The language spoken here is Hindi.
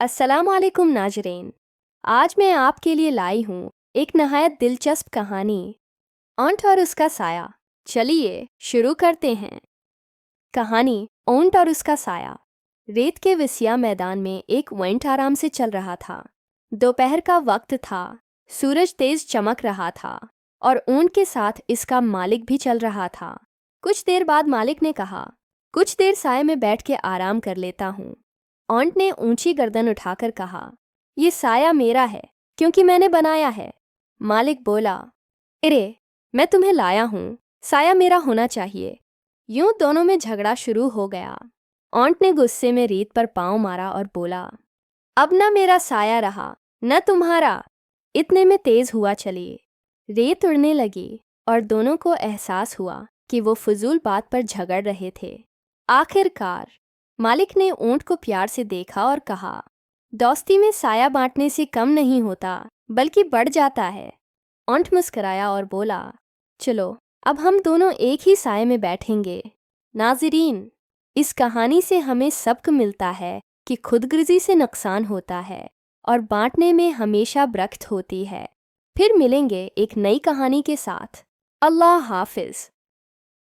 अस्सलामुअलैकुम नाजरीन। आज मैं आपके लिए लाई हूँ एक नहायत दिलचस्प कहानी, ऊंट और उसका साया। चलिए शुरू करते हैं। कहानी ऊंट और उसका साया। रेत के विसिया मैदान में एक ऊंट आराम से चल रहा था। दोपहर का वक्त था, सूरज तेज चमक रहा था और ऊंट के साथ इसका मालिक भी चल रहा था। कुछ देर बाद मालिक ने कहा, कुछ देर साए में बैठ के आराम कर लेता हूँ। ऊंट ने ऊंची गर्दन उठाकर कहा, ये साया मेरा है क्योंकि मैंने बनाया है। मालिक बोला, अरे मैं तुम्हें लाया हूँ, साया मेरा होना चाहिए। यूं दोनों में झगड़ा शुरू हो गया। ऊंट ने गुस्से में रेत पर पांव मारा और बोला, अब न मेरा साया रहा न तुम्हारा। इतने में तेज हुआ चली, रेत उड़ने लगी और दोनों को एहसास हुआ कि वो फजूल बात पर झगड़ रहे थे। आखिरकार मालिक ने ऊंट को प्यार से देखा और कहा, दोस्ती में साया बांटने से कम नहीं होता बल्कि बढ़ जाता है। ऊंट मुस्कराया और बोला, चलो अब हम दोनों एक ही साए में बैठेंगे। नाज़रीन, इस कहानी से हमें सबक मिलता है कि खुदगर्जी से नुकसान होता है और बांटने में हमेशा बरकत होती है। फिर मिलेंगे एक नई कहानी के साथ। अल्लाह हाफिज़।